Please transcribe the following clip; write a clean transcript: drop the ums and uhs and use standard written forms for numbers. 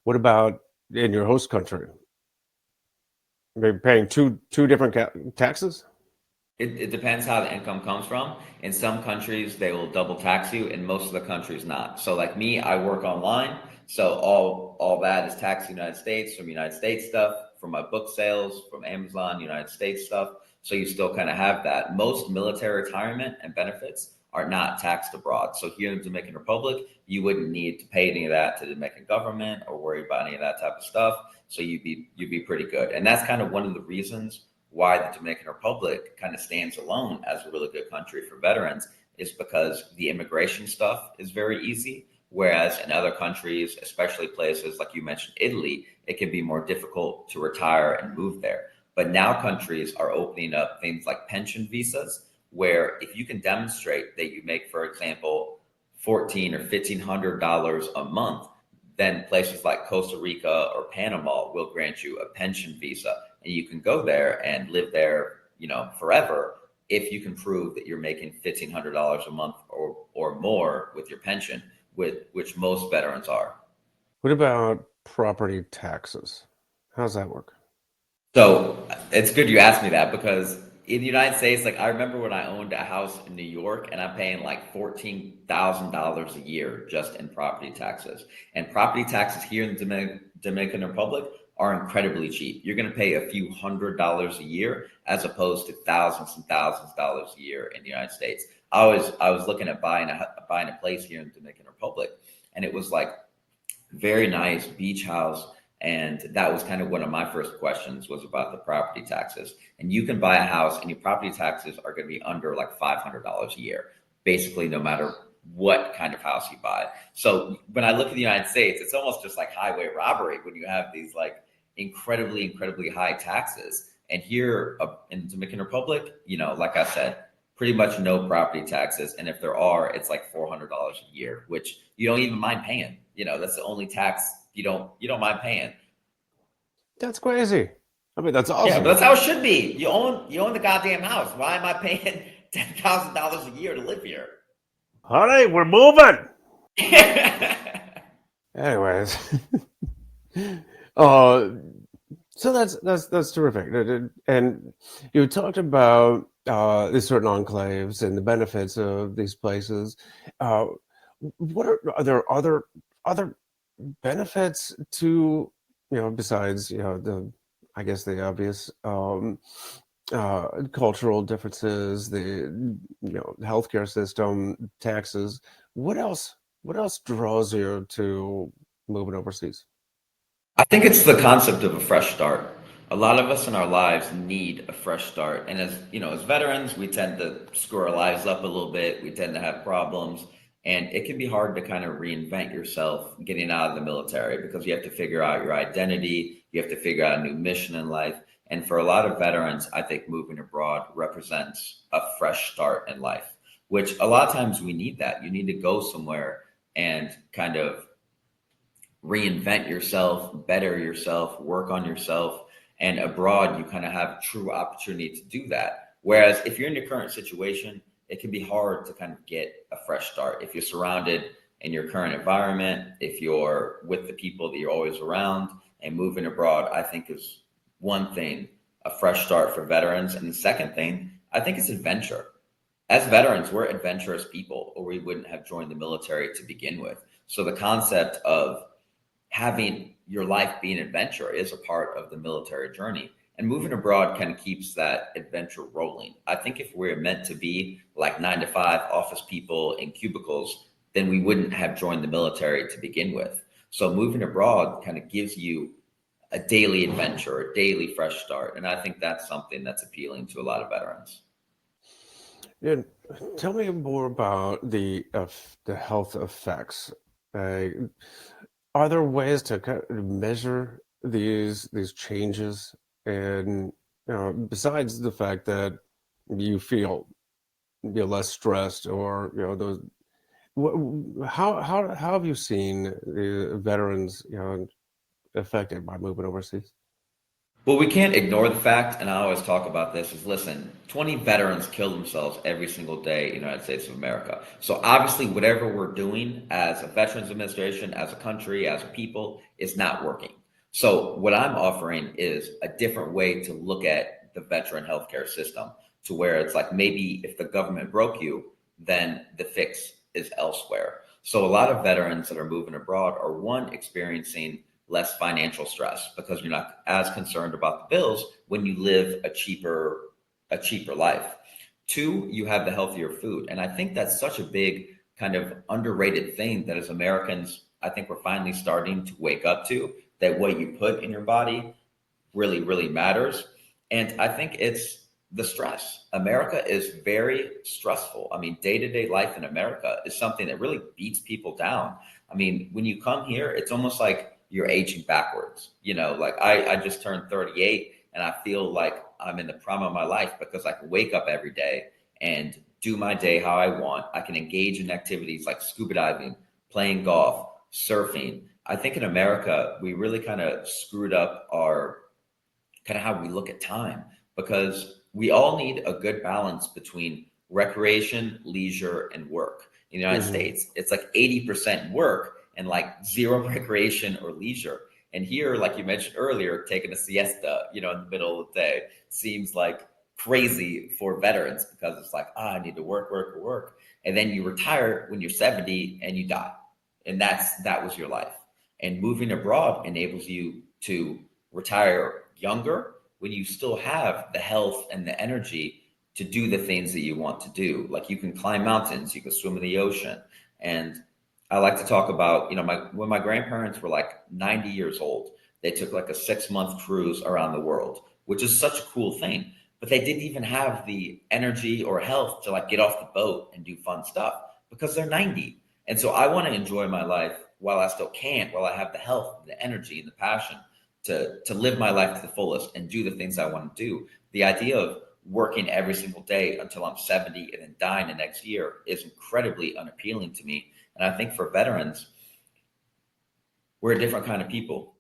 What about in your host country? Are you paying two different taxes? It depends how the income comes from. In some countries, they will double tax you. In most of the countries, not. So, like me, I work online, so all that is taxed in the United States from United States stuff, from my book sales, from Amazon, United States stuff. So you still kind of have that. Most military retirement and benefits are not taxed abroad. So here in the Dominican Republic, you wouldn't need to pay any of that to the Dominican government or worry about any of that type of stuff. So you'd be pretty good. And that's kind of one of the reasons why the Dominican Republic kind of stands alone as a really good country for veterans is because the immigration stuff is very easy. Whereas in other countries, especially places like you mentioned, Italy, it can be more difficult to retire and move there. But now countries are opening up things like pension visas, where if you can demonstrate that you make, for example, 14 or $1,500 a month, then places like Costa Rica or Panama will grant you a pension visa, and you can go there and live there, forever if you can prove that you're making $1,500 a month or more with your pension, with which most veterans are. What about property taxes? How's that work? So it's good you asked me that because in the United States, like I remember when I owned a house in New York and I'm paying like $14,000 a year just in property taxes. And property taxes here in the Dominican Republic are incredibly cheap. You're going to pay a few $100s a year as opposed to thousands and thousands of dollars a year in the United States. I was looking at buying a place here in the Dominican Republic, and it was like very nice beach house. And that was kind of one of my first questions was about the property taxes. And you can buy a house and your property taxes are going to be under like $500 a year, basically, no matter what kind of house you buy. So when I look at the United States, it's almost just like highway robbery when you have these like incredibly, incredibly high taxes. And here in the Dominican Republic, like I said, pretty much no property taxes. And if there are, it's like $400 a year, which you don't even mind paying. That's the only tax you don't mind paying. That's crazy. I mean, that's Yeah, but awesome. that's how it should be. You own the goddamn house. Why am I paying $10,000 a year to live here? All right, we're moving. Anyways, uh, so that's terrific. And you talked about these certain enclaves and the benefits of these places. Uh, what are there other benefits to besides the I guess the obvious cultural differences, the healthcare system, taxes. What else draws you to moving overseas? I think it's the concept of a fresh start. A lot of us in our lives need a fresh start. And as veterans, we tend to screw our lives up a little bit. We tend to have problems. And it can be hard to kind of reinvent yourself getting out of the military because you have to figure out your identity. You have to figure out a new mission in life. And for a lot of veterans, I think moving abroad represents a fresh start in life, which a lot of times we need that. You need to go somewhere and kind of reinvent yourself, better yourself, work on yourself. And abroad, you kind of have true opportunity to do that. Whereas if you're in your current situation, it can be hard to kind of get a fresh start. If you're surrounded in your current environment, if you're with the people that you're always around, and moving abroad, I think is one thing, a fresh start for veterans. And the second thing, I think it's adventure. As veterans, we're adventurous people, or we wouldn't have joined the military to begin with. So the concept of having your life be an adventure is a part of the military journey. And moving abroad kind of keeps that adventure rolling. I think if we're meant to be like 9 to 5 office people in cubicles, then we wouldn't have joined the military to begin with. So moving abroad kind of gives you a daily adventure, a daily fresh start. And I think that's something that's appealing to a lot of veterans. And tell me more about the health effects. Uh, are there ways to kind of measure these changes? And besides the fact that you feel less stressed, or those, how have you seen the veterans affected by moving overseas? Well, we can't ignore the fact, and I always talk about this, is listen, 20 veterans kill themselves every single day in the United States of America. So obviously, whatever we're doing as a Veterans Administration, as a country, as a people, is not working. So what I'm offering is a different way to look at the veteran healthcare system to where it's like maybe if the government broke you, then the fix is elsewhere. So a lot of veterans that are moving abroad are one experiencing less financial stress because you're not as concerned about the bills when you live a cheaper life. Two, you have the healthier food. And I think that's such a big kind of underrated thing that as Americans, I think we're finally starting to wake up to that what you put in your body really, really matters. And I think it's the stress. America is very stressful. I mean, day to day life in America is something that really beats people down. I mean, when you come here, it's almost like you're aging backwards. Like I just turned 38 and I feel like I'm in the prime of my life because I can wake up every day and do my day how I want. I can engage in activities like scuba diving, playing golf, surfing. I think in America, we really kind of screwed up our kind of how we look at time because we all need a good balance between recreation, leisure, and work. In the United Hmm. States, it's like 80% work and like zero recreation or leisure. And here, like you mentioned earlier, taking a siesta, in the middle of the day seems like crazy for veterans because it's like, I need to work, work, work. And then you retire when you're 70 and you die. And that was your life. And moving abroad enables you to retire younger when you still have the health and the energy to do the things that you want to do. Like you can climb mountains, you can swim in the ocean. And I like to talk about, when my grandparents were like 90 years old, they took like a 6 month cruise around the world, which is such a cool thing. But they didn't even have the energy or health to like get off the boat and do fun stuff because they're 90. And so I want to enjoy my life while I still can, while I have the health, the energy, and the passion to live my life to the fullest and do the things I want to do. The idea of working every single day until I'm 70 and then dying the next year is incredibly unappealing to me. And I think for veterans, we're a different kind of people.